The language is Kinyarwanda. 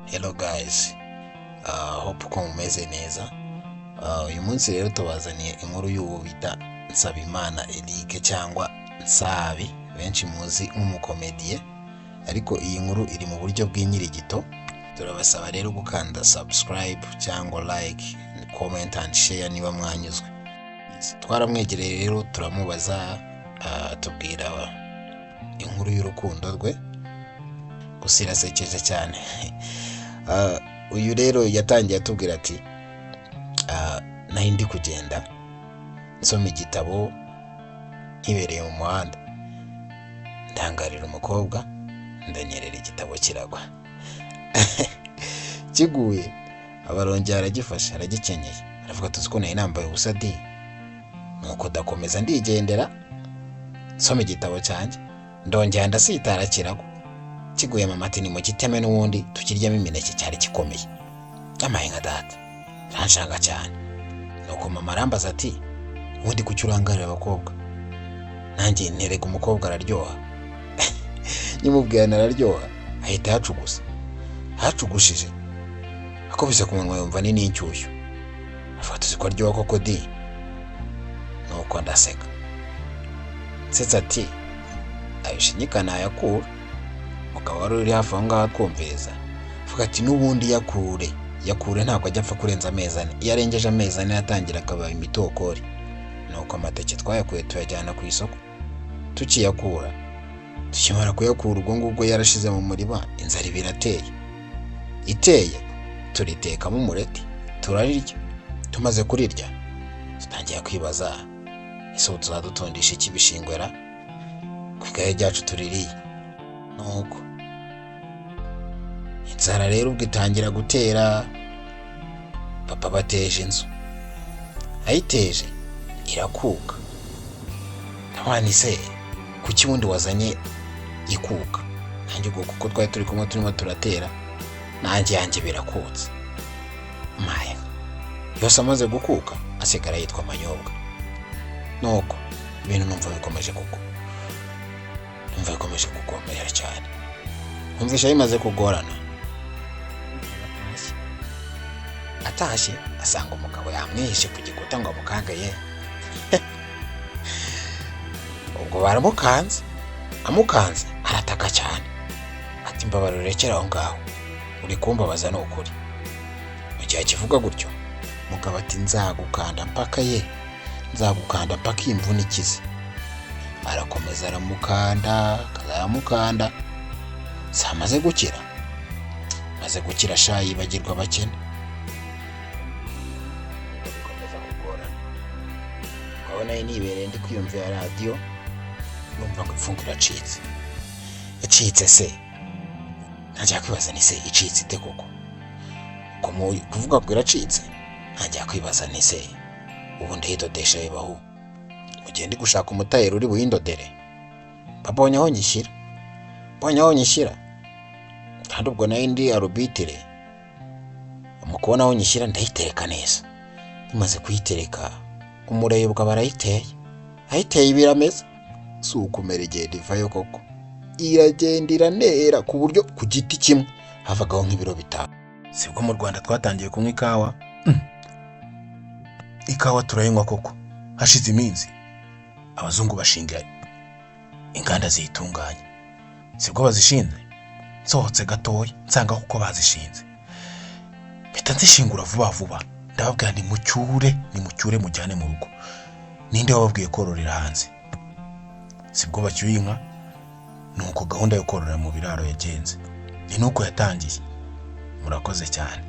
Hello guys, hope ko mumeze neza. Uyu munsi rero tubazaniye inkuru y'uwo bita Eric cyangwa Nsabi, benshi muzi nk'umukomediye, ariko iyi nkuru iri mu buryo bw'inyirigito. Turabasaba rero gukanda subscribe cyangwa like, comment and share niba mwanyuzwe. Twaramwegereye rero turamubaza, tubwira inkuru y'urukundo rwe, gusa irasekeje cyane. Uyu rero yatangiye atubwira ati nari ndi kugenda nsoma igitabo ntibereye mu muhanda, ndangarira umukobwa ndanyerera igitabo kiragwa. Kiguye abarongera aragifasha aragikenyeye, aravuga tuzi ko nari nambaye ubusa di, nuko ndakomeza ndigendera nsoma igitabo cyanjye, ndongera ndasitara kiragwa. Kiguye mama ati ni mu giteme n'ubundi tukiryamo imineke, cyari gikomeye. Amaye nka data ranshanga cyane, nuko mama arambaza ati ubundi kuki urangarira abakobwa? Nanjye nterega umukobwa araryoha. Nyimubwira nararyoha ahita hacugushije akubise ku munwa yumva ni n'inshyushyu, afata uzi ko aryoha koko di, nuko ndaseka nsetsa ati ayishinyika nayakura. Mugabo wari uri hafi aho ngaho atwumviriza avuga ati n'ubundi yakure ntabwo ajya apfa kurenza amezi ane, iyo arengeje amezi ane yatangira akaba imitokori. Nuko amateke twayakuye tuyajyana ku isoko, tukiyakura tukimara kuyakura ubwo ngubwo yarashize mu murima, inzara iteye turitekamo umureti turarirya. Tumaze kurirya tutangiye kwibaza ese ubu tuzadutondisha iki bishingwera ku igahe ryacu tuririye. Nuko inzara rero ubwo itangira gutera, papa bateje inzu, ayiteje irakuka. Ntabani se kuki wundi wazanye ikuka? Nanjye ubwo kuko twari turi kumwe turimo turatera, nanjye birakutse. Maya yose amaze gukuka asigara yitwa amanyobwa. Nuko ibintu numva bikomeje gukomera cyane, numvisha bimaze kugorana. Atashye asanga umugabo yamwihishe ku gikuta ngo amukangaye. Ubwo baramukanze, amukanze arataka cyane ati mbabara urekera aho ngaho, uri kumbabaza ni ukuri. Mu gihe akivuga gutyo umugabo ati nzagukanda mpaka iyi mvune ikize. Arakomeza aramukanda samaze gukira sha yibagirwa abakene. Bikomeza kugorana, ukabona nibereye ndi kwiyumvira radiyo, numva ngo ifungu iracitse se. Najya kwibaza ni se icitse ite koko? Kuvuga ko iracitse najya kwibaza ni se ubu ndayidodesha bibaho? Mugihe ndi gushaka umutayeri uri buhindodere, babonye aho nyishyira, kandi ubwo nayo ndi arubitire. Mu kubona aho nyishyira ndayitereka neza. Imaze kuyitereka umureyo bwa barayiteye ibirameza, si ukumera igihe rivayo koko, iragenda iranera ku buryo ku giti kimwe havagaho nk'ibiro 5. Sibwo mu Rwanda twatangiye kunywa ikawa. Ikawa turayinywa koko, hashize iminsi abazungu bashinga inganda ziyitunganya. Sibwo bazishinze nsohotse gatoya nsanga kuko bazishinze, mpita nzishingura vuba, ndababwira ni mucyure mujyane mu rugo. Ninde wababwiye kororera hanze? Sibwo bacyuye inka, nuko gahunda yo kororera mu biraro yagenze. Ni nuko yatangiye. Murakoze cyane.